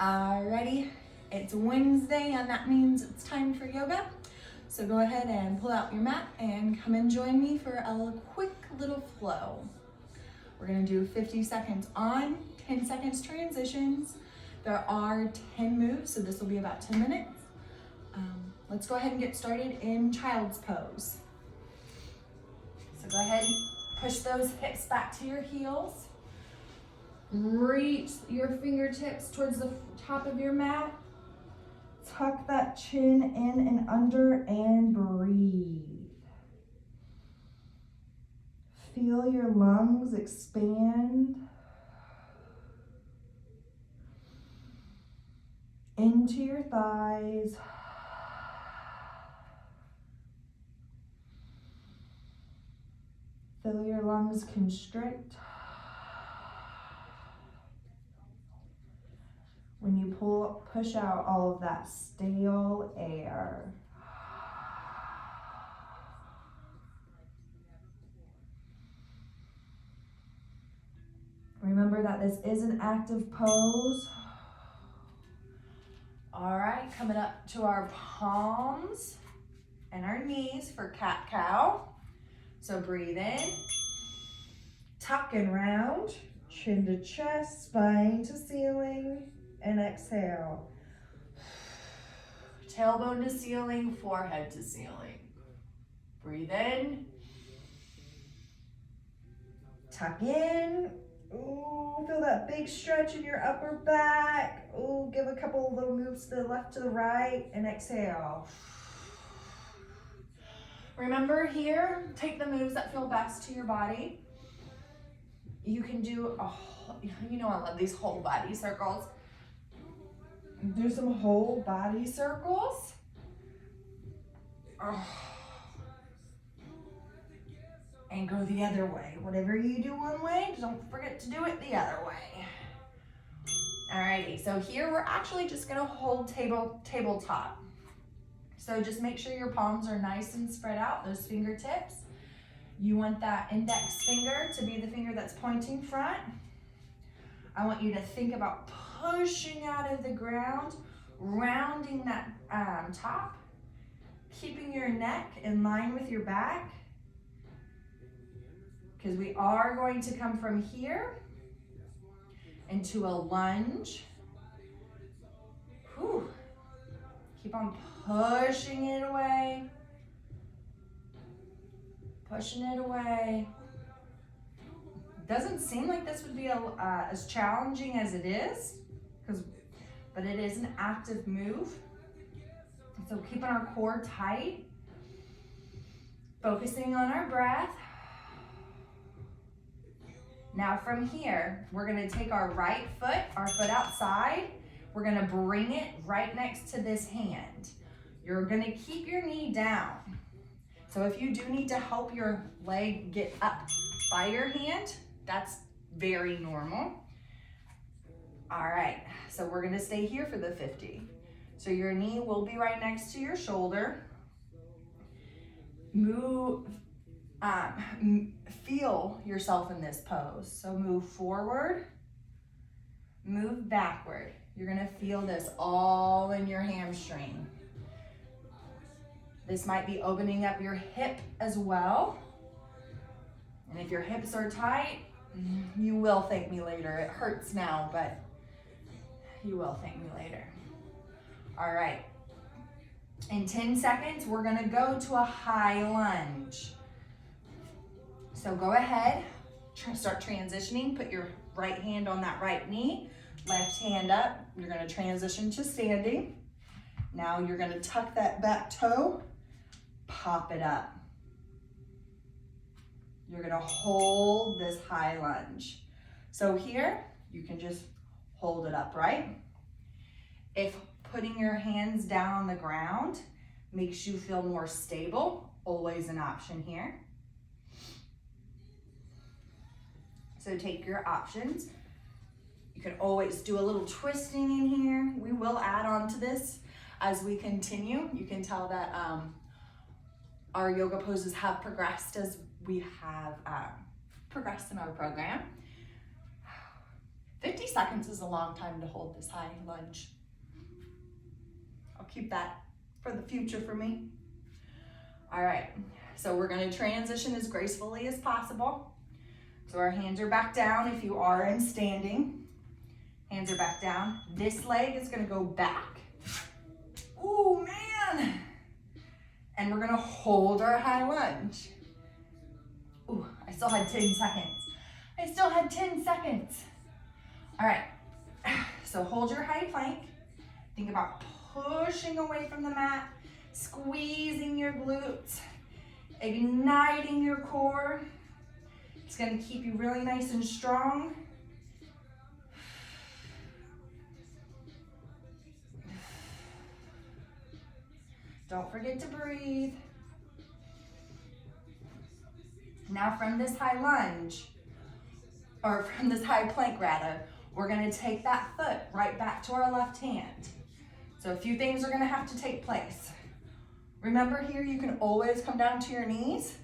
Alrighty, it's Wednesday and that means it's time for yoga. So go ahead and pull out your mat and come and join me for a quick little flow. We're gonna do 50 seconds on, 10 seconds transitions. There are 10 moves, so this will be about 10 minutes. Let's go ahead and get started in child's pose. So go ahead, push those hips back to your heels. Reach your fingertips towards the top of your mat. Tuck that chin in and under and breathe. Feel your lungs expand into your thighs. Feel your lungs constrict. When you push out all of that stale air. Remember that this is an active pose. All right, coming up to our palms and our knees for cat-cow. So breathe in, tuck and round, chin to chest, spine to ceiling, and exhale. Tailbone to ceiling, forehead to ceiling. Breathe in, tuck in. Ooh, feel that big stretch in your upper back. Ooh, give a couple of little moves to the left, to the right, and exhale. Remember here, take the moves that feel best to your body. You can do I love these whole body circles. Do some whole body circles. And go the other way. Whatever you do one way, don't forget to do it the other way. Alrighty, so here we're actually just gonna hold tabletop. So just make sure your palms are nice and spread out, those fingertips. You want that index finger to be the finger that's pointing front. I want you to think about pushing out of the ground, rounding that top, keeping your neck in line with your back, because we are going to come from here into a lunge. Whew. Keep on pushing it away. Pushing it away. Doesn't seem like this would be as challenging as it is, but it is an active move. So keeping our core tight, focusing on our breath. Now from here, we're gonna take our right foot, our foot outside, we're gonna bring it right next to this hand. You're gonna keep your knee down. So if you do need to help your leg get up by your hand, that's very normal. All right, so we're gonna stay here for the 50. So your knee will be right next to your shoulder. Feel yourself in this pose. So move forward, move backward. You're gonna feel this all in your hamstring. This might be opening up your hip as well. And if your hips are tight, you will thank me later. It hurts now, but you will thank me later. All right. In 10 seconds, we're gonna go to a high lunge. So go ahead, start transitioning. Put your right hand on that right knee, left hand up. You're gonna transition to standing. Now you're gonna tuck that back toe, pop it up. You're gonna hold this high lunge. So here, you can just hold it upright. If putting your hands down on the ground makes you feel more stable, always an option here. So take your options. You can always do a little twisting in here. We will add on to this as we continue. You can tell that our yoga poses have progressed as we have progressed in our program. 50 seconds is a long time to hold this high lunge. I'll keep that for the future for me. All right, so we're gonna transition as gracefully as possible. So our hands are back down if you are in standing. Hands are back down. This leg is gonna go back. Ooh, man. And we're gonna hold our high lunge. Ooh, I still had 10 seconds. I still had 10 seconds. All right, so hold your high plank. Think about pushing away from the mat, squeezing your glutes, igniting your core. It's gonna keep you really nice and strong. Don't forget to breathe. Now from this high lunge, or from this high plank rather, we're gonna take that foot right back to our left hand. So a few things are gonna have to take place. Remember here, you can always come down to your knees.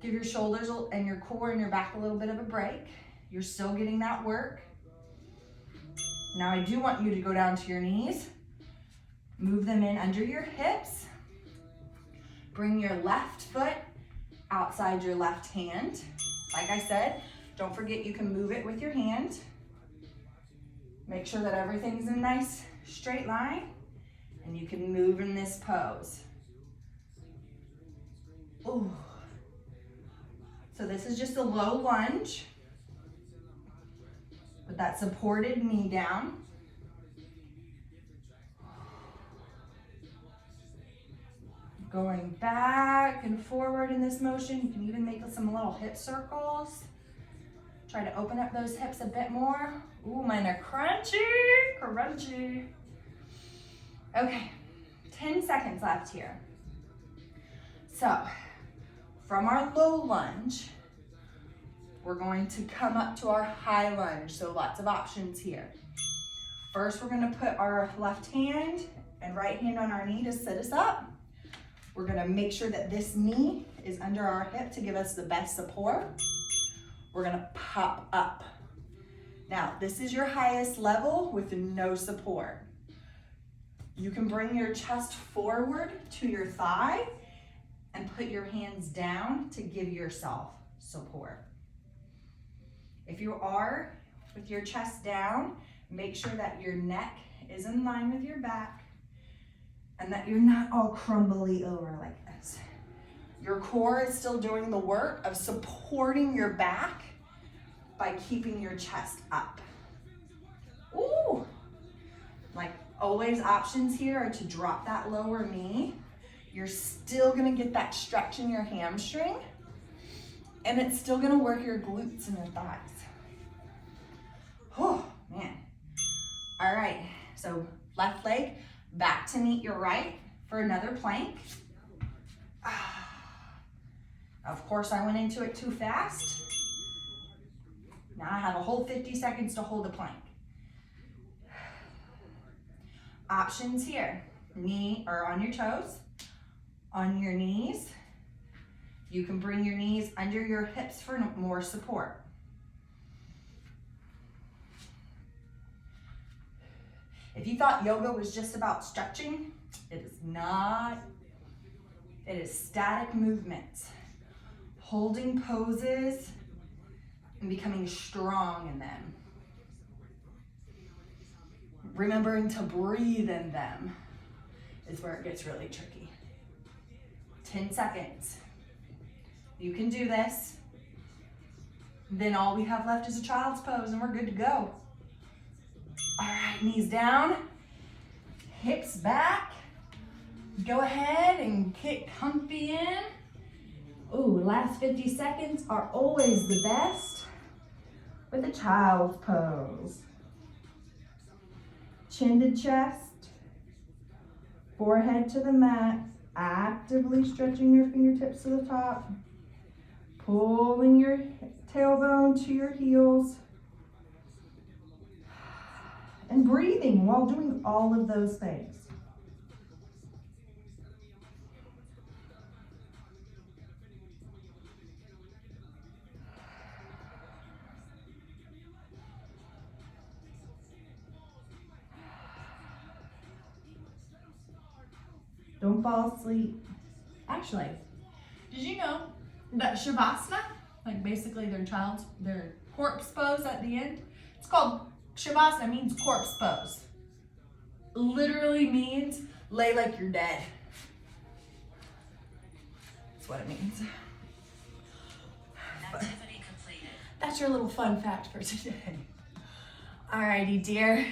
Give your shoulders and your core and your back a little bit of a break. You're still getting that work. Now I do want you to go down to your knees. Move them in under your hips. Bring your left foot outside your left hand. Like I said, don't forget you can move it with your hand. Make sure that everything's in a nice straight line and you can move in this pose. Ooh. So this is just a low lunge with that supported knee down. Going back and forward in this motion. You can even make some little hip circles. Try to open up those hips a bit more. Ooh, mine are crunchy, crunchy. Okay, 10 seconds left here. So, from our low lunge, we're going to come up to our high lunge. So lots of options here. First, we're gonna put our left hand and right hand on our knee to sit us up. We're gonna make sure that this knee is under our hip to give us the best support. We're gonna pop up. Now, this is your highest level with no support. You can bring your chest forward to your thigh and put your hands down to give yourself support. If you are with your chest down, make sure that your neck is in line with your back and that you're not all crumbly over like this. Your core is still doing the work of supporting your back by keeping your chest up. Ooh! Like always, options here are to drop that lower knee. You're still gonna get that stretch in your hamstring, and it's still gonna work your glutes and your thighs. Oh, man. All right, so left leg back to meet your right for another plank. Of course, I went into it too fast. Now I have a whole 50 seconds to hold the plank. Options here, knee or on your toes, on your knees. You can bring your knees under your hips for more support. If you thought yoga was just about stretching, it is not. It is static movements, holding poses and becoming strong in them. Remembering to breathe in them is where it gets really tricky. 10 seconds. You can do this. Then all we have left is a child's pose and we're good to go. All right, knees down, hips back. Go ahead and kick comfy in. Ooh, last 50 seconds are always the best with a child's pose. Chin to chest, forehead to the mat, actively stretching your fingertips to the top, pulling your tailbone to your heels, and breathing while doing all of those things. Don't fall asleep. Actually, did you know that Shavasana, like basically their corpse pose at the end, it's called Shavasana, means corpse pose. Literally means lay like you're dead. That's what it means. Activity completed. That's your little fun fact for today. Alrighty, dear.